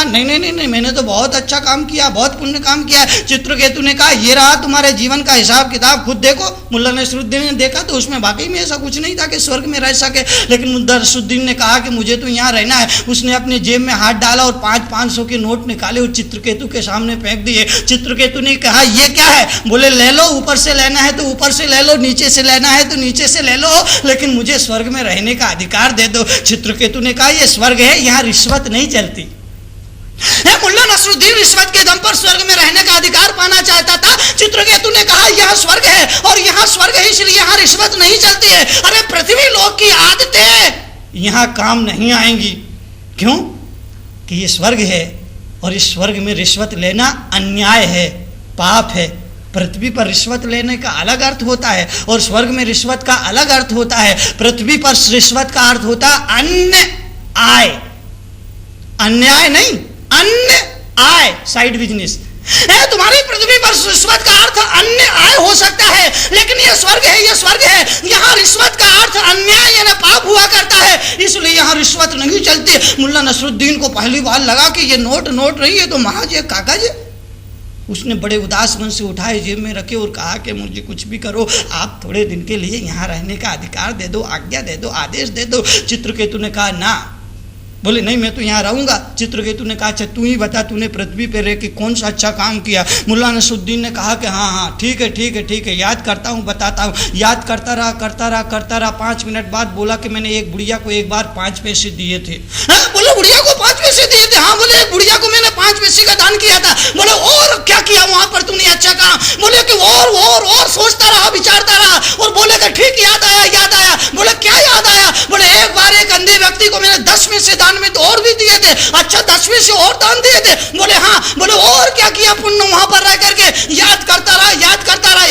नहीं नहीं नहीं नहीं, मैंने तो बहुत अच्छा काम किया, बहुत पुण्य काम किया। चित्रकेतु ने कहा ये रहा तुम्हारे जीवन का हिसाब किताब, खुद देखो। मुल्ला नसरुद्दीन ने देखा तो उसमें वाकई में ऐसा कुछ नहीं था कि स्वर्ग में रह सके। लेकिन मुल्ला नसरुद्दीन ने कहा कि मुझे तो यहाँ रहना है। उसने अपने जेब में हाथ डाला और 500 के नोट निकाले और चित्रकेतु के सामने फेंक दिए। चित्रकेतु ने कहा ये क्या है? बोले ले लो, ऊपर से लेना है तो ऊपर से ले लो, नीचे से लेना है तो नीचे से ले लो, लेकिन मुझे स्वर्ग में रहने का अधिकार दे दो। चित्रकेतु ने कहा ये स्वर्ग है, यहाँ रिश्वत नहीं चलती। मुल्ला नसरुद्दीन रिश्वत के दम पर स्वर्ग में रहने का अधिकार पाना चाहता था। चित्रकेतु ने कहा यह स्वर्ग है और यहाँ स्वर्ग है इसलिए यहाँ रिश्वत नहीं चलती है। अरे पृथ्वी लोक की आदतें यहाँ काम नहीं आएंगी। क्यों? कि ये स्वर्ग है और इस स्वर्ग में रिश्वत लेना अन्याय है, पाप है। पृथ्वी पर रिश्वत लेने का अलग अर्थ होता है और स्वर्ग में रिश्वत का अलग अर्थ होता है। पृथ्वी पर रिश्वत का अर्थ होता है अन्याय, अन्याय नहीं, अन्याय, साइड बिजनेस। तुम्हारी पृथ्वी पर रिश्वत का अर्थ अन्याय हो सकता है, लेकिन ये स्वर्ग है, ये स्वर्ग है, यहाँ रिश्वत का अर्थ अन्याय यानी पाप हुआ करता है, इसलिए यहाँ रिश्वत नहीं चलती। मुल्ला नसरुद्दीन को पहली बार लगा कि ये नोट नहीं है तो महाज ये कागज है। उसने बड़े उदास मन से उठाए, जेब में रखे और कहा कि मुझे कुछ भी करो, आप थोड़े दिन के लिए यहाँ रहने का अधिकार दे दो, आज्ञा दे दो, आदेश दे दो। चित्रकेतु ने कहा ना। बोले नहीं मैं तो यहाँ रहूँगा। चित्रकेतु ने कहा अच्छा तू ही बता तूने पृथ्वी पर रह के कौन सा अच्छा काम किया। मुल्ला नसरुद्दीन ने कहा कि हाँ हाँ ठीक है ठीक है ठीक है, याद करता हूँ, बताता हूँ। याद करता रहा। 5 मिनट बाद बोला कि मैंने एक बुढ़िया को एक बार 5 पैसे दिए थे। बोले बुढ़िया को 5 पैसे दिए थे? हाँ। बोले एक बुढ़िया को मैंने 5 पैसे का दान किया था। बोले और क्या किया वहाँ पर तूने अच्छा काम? बोले कि और सोचता रहा, विचारता रहा और बोले कि ठीक याद आया। बोले क्या याद आया? बोले एक बार एक अंधे व्यक्ति को मैंने 10 में से दान में तो और भी दिए थे। अच्छा 10 में से और दान दिए थे? बोले हाँ। बोले और क्या किया पुण्य वहां पर रह करके? याद करता रहा।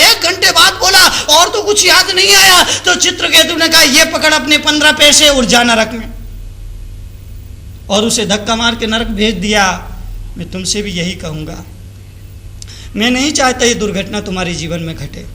1 घंटे बाद बोला और तो कुछ याद नहीं आया। तो चित्रकेतु ने कहा ये पकड़ अपने 15 पैसे और जा नरक में, और उसे धक्का मार के नरक भेज दिया। मैं तुमसे भी यही कहूंगा, मैं नहीं चाहता ये दुर्घटना तुम्हारे जीवन में घटे।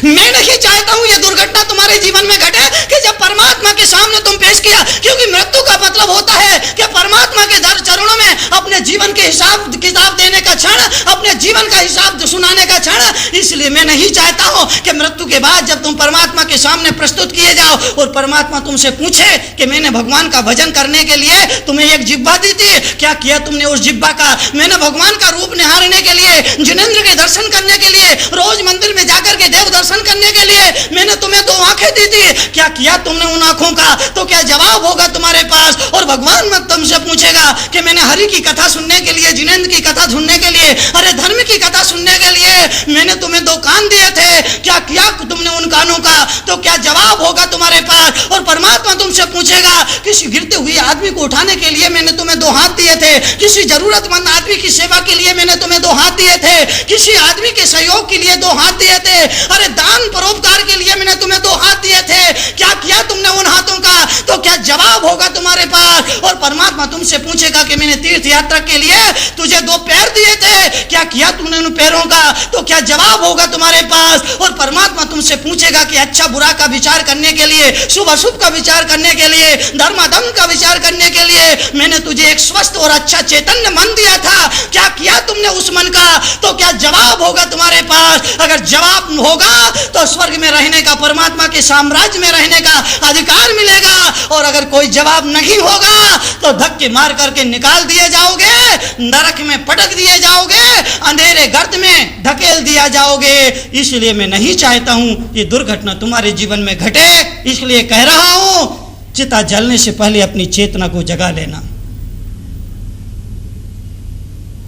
मैं नहीं चाहता हूं ये दुर्घटना तुम्हारे जीवन में घटे कि जब परमात्मा के सामने तुम पेश किया, क्योंकि मृत्यु का मतलब होता है कि परमात्मा के दर चरणों में अपने जीवन के हिसाब किताब देने का क्षण, अपने जीवन का हिसाब सुनाने का क्षण। इसलिए मैं नहीं चाहता हूं कि मृत्यु के बाद जब तुम परमात्मा के सामने प्रस्तुत किए जाओ और परमात्मा तुमसे पूछे कि मैंने भगवान का भजन करने के लिए तुम्हें एक जिह्वा दी थी, क्या किया तुमने उस जिह्वा का? मैंने भगवान का रूप निहारने के लिए, जिनेंद्र के दर्शन करने के लिए, रोज मंदिर में जाकर के देव दर्शन करने के लिए मैंने तुम्हें 2 आंखें दी थी, क्या किया तुमने उन आंखों का? तो क्या जवाब होगा तुम्हारे पास? और भगवान मत तुमसे पूछेगा कि मैंने हरि की कथा सुनने के लिए, जिनेंद्र की कथा सुनने के लिए, अरे धर्म की कथा सुनने के लिए मैंने तुम्हें 2 कान दिए थे, क्या किया तुमने उन कानों का? तो क्या जवाब होगा तुम्हारे पास? और परमात्मा तुमसे पूछेगा किसी गिरते हुए आदमी को उठाने के लिए मैंने तुम्हें 2 हाथ दिए थे, किसी जरूरतमंद आदमी की सेवा के लिए मैंने तुम्हें 2 हाथ दिए थे, किसी आदमी के सहयोग के लिए 2 हाथ दिए थे, अरे दान परोपकार के लिए मैंने तुम्हें 2 हाथ दिए थे, क्या किया तुमने उन हाथों का? तो क्या जवाब होगा तुम्हारे पास? और परमात्मा तुमसे पूछेगा कि मैंने तीर्थ यात्रा के लिए तुझे 2 पैर दिए थे, क्या किया तुमने उन पैरों का? तो क्या जवाब होगा तुम्हारे पास? और परमात्मा तुमसे पूछेगा कि अच्छा बुरा का विचार करने के लिए, शुभ अशुभ का विचार करने के लिए, धर्म अधर्म का विचार करने के लिए मैंने तुझे एक स्वस्थ और अच्छा चैतन्य मन दिया था, क्या किया तुमने उस मन का? तो क्या जवाब होगा तुम्हारे पास? अगर जवाब होगा तो स्वर्ग में रहने का, परमात्मा के साम्राज्य में रहने का अधिकार मिलेगा, और अगर कोई जवाब नहीं होगा तो धक्के मार करके निकाल दिए जाओगे, नरक में पटक दिए जाओगे, अंधेरे गर्त में धकेल दिया जाओगे। इसलिए मैं नहीं चाहता हूं ये दुर्घटना तुम्हारे जीवन में घटे, इसलिए कह रहा हूं चिता जलने से पहले अपनी चेतना को जगा लेना।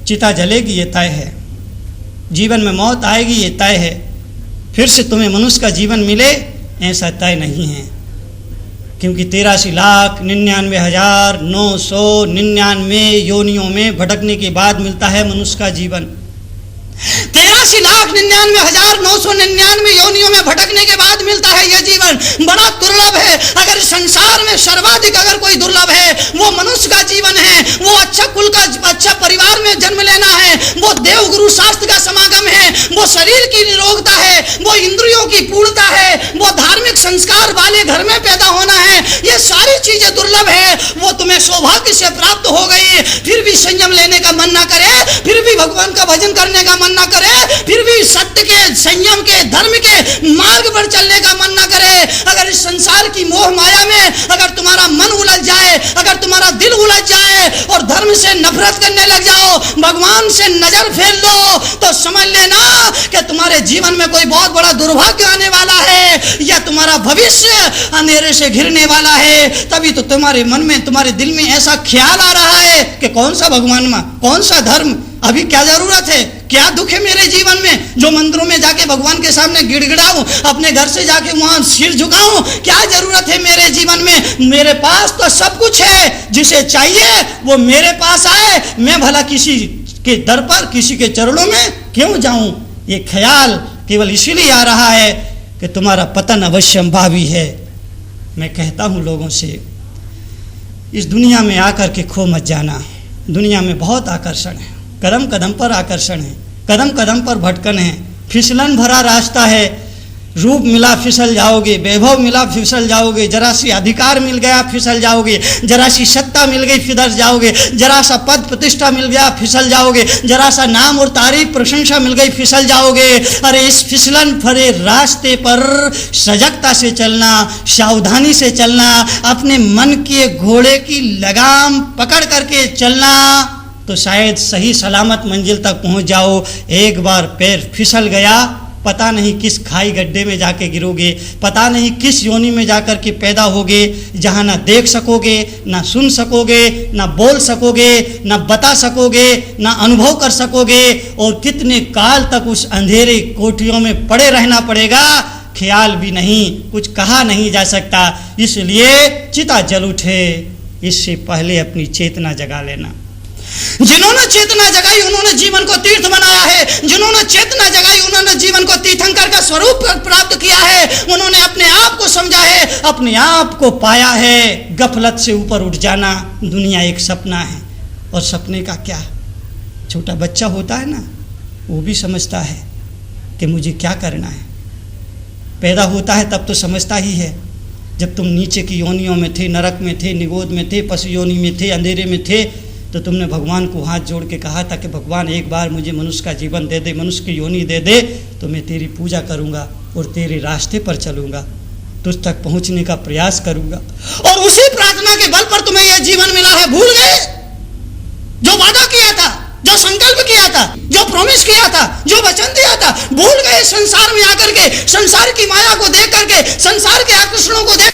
चिता जलेगी ये तय है, जीवन में मौत आएगी ये तय है, फिर से तुम्हें मनुष्य का जीवन मिले ऐसा तय नहीं है, क्योंकि 83,99,999 योनियों में भटकने के बाद मिलता है मनुष्य का जीवन। 83,99,999 योनियों में भटकने के बाद मिलता है यह जीवन, बड़ा दुर्लभ है। अगर संसार में सर्वाधिक अगर कोई दुर्लभ है वो मनुष्य का जीवन है, वो अच्छा कुल का, अच्छा परिवार में जन्म लेना है, वो देव गुरु शास्त्र का समागम है, वो शरीर की निरोगता है, वो इंद्रियों की पूर्णता है, वो धार्मिक संस्कार वाले घर में पैदा होना है, ये सारी चीजें दुर्लभ है। वो तुम्हें सौभाग्य से प्राप्त हो गई, फिर भी संयम लेने का मन ना करे, फिर भी भगवान का भजन करने का मन ना करे, फिर भी सत्य के, संयम के, धर्म के मार्ग पर चलने का मन ना करे। अगर इस संसार की मोह माया में अगर तुम्हारा मन उलझ जाए, अगर तुम्हारा दिल उलझ जाए और धर्म से नफरत करने लग जाओ, भगवान से नजर फेर लो, तो समझ लेना कि तुम्हारे जीवन में कोई बहुत बड़ा दुर्भाग्य आने वाला है, या तुम्हारा भविष्य अंधेरे से घिरने वाला है। तभी तो तुम्हारे मन में, तुम्हारे दिल में ऐसा ख्याल आ रहा है कि कौन सा भगवान में, कौन सा धर्म, अभी क्या जरूरत है, क्या दुख है मेरे जीवन में, जो मंदिरों में जाके भगवान के सामने गिड़गिड़ाऊं, अपने घर से जाके वहां सिर झुकाऊं, क्या जरूरत है मेरे जीवन में। मेरे पास तो सब कुछ है, जिसे चाहिए वो मेरे पास आए, मैं भला किसी के दर पर, किसी के चरणों में क्यों जाऊं। ये ख्याल केवल इसीलिए आ रहा है कि तुम्हारा पतन अवश्यंभावी है। मैं कहता हूं लोगों से, इस दुनिया में आकर के खो मत जाना। दुनिया में बहुत आकर्षण है, कदम कदम पर आकर्षण है, कदम कदम पर भटकन है, फिसलन भरा रास्ता है। रूप मिला फिसल जाओगे, वैभव मिला फिसल जाओगे, जरा सी अधिकार मिल गया फिसल जाओगे, जरा सी सत्ता मिल गई फिसल जाओगे, जरा सा पद प्रतिष्ठा मिल गया फिसल जाओगे, जरा सा नाम और तारीफ प्रशंसा मिल गई फिसल जाओगे। अरे इस फिसलन भरे रास्ते पर सजगता से चलना, सावधानी से चलना, अपने मन के घोड़े की लगाम पकड़ करके चलना, तो शायद सही सलामत मंजिल तक पहुंच जाओ। एक बार पैर फिसल गया, पता नहीं किस खाई गड्ढे में जाके गिरोगे, पता नहीं किस योनि में जाकर के पैदा होगे, जहाँ ना देख सकोगे, ना सुन सकोगे, ना बोल सकोगे, ना बता सकोगे, ना अनुभव कर सकोगे, और कितने काल तक उस अंधेरे कोठरियों में पड़े रहना पड़ेगा, ख्याल भी नहीं, कुछ कहा नहीं जा सकता। इसलिए चिता जल उठे, इससे पहले अपनी चेतना जगा लेना। जिन्होंने चेतना जगाई उन्होंने जीवन को तीर्थ बनाया है, जिन्होंने चेतना जगाई उन्होंने जीवन को तीर्थंकर का स्वरूप प्राप्त किया है, उन्होंने अपने आप को समझा है, अपने आप को पाया है। गफलत से ऊपर उठ जाना। दुनिया एक सपना है, और सपने का क्या, छोटा बच्चा होता है ना, वो भी समझता है कि मुझे क्या करना है। पैदा होता है तब तो समझता ही है। जब तुम नीचे की योनियों में थे, नरक में थे, निगोद में थे, पशु योनि में थे, अंधेरे में थे, तो तुमने भगवान को हाथ जोड़ के कहा था कि भगवान एक बार मुझे मनुष्य का जीवन दे दे, मनुष्य की योनि दे दे, तो मैं तेरी पूजा करूँगा और तेरे रास्ते पर चलूँगा, तुझ तक पहुँचने का प्रयास करूँगा। और उसी प्रार्थना के बल पर तुम्हें यह जीवन मिला है। भूल गए जो वादा किया था, जो संकल्प किया था, जो प्रॉमिस किया था, जो वचन दिया था, भूल गए। संसार में आकर के, संसार की माया को देख करके, संसार के आकर्षणों को देख